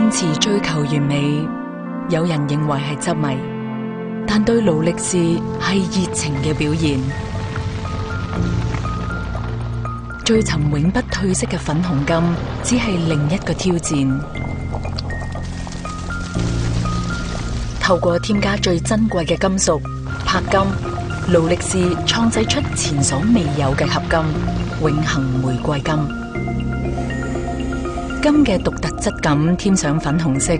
堅持追求完美，有人認為係執迷，但對勞力士係熱情嘅表現。追尋永不褪色嘅粉紅金，只係另一個挑戰。透過添加最珍貴嘅金屬鉑金，勞力士創製出前所未有嘅合金——永恆玫瑰金。金嘅獨特質感添上粉紅色，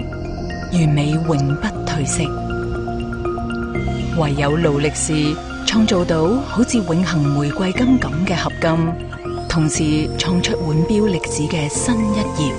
完美永不褪色。唯有勞力士創造到好似永恆玫瑰金咁嘅合金，同時創出腕錶歷史嘅新一頁。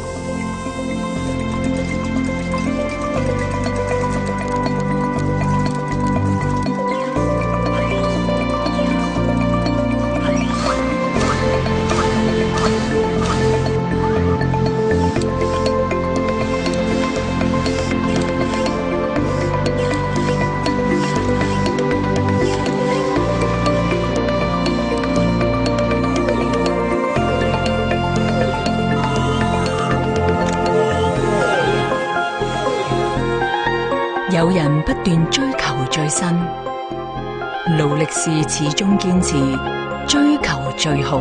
有人不斷追求最新，勞力士始終堅持追求最好。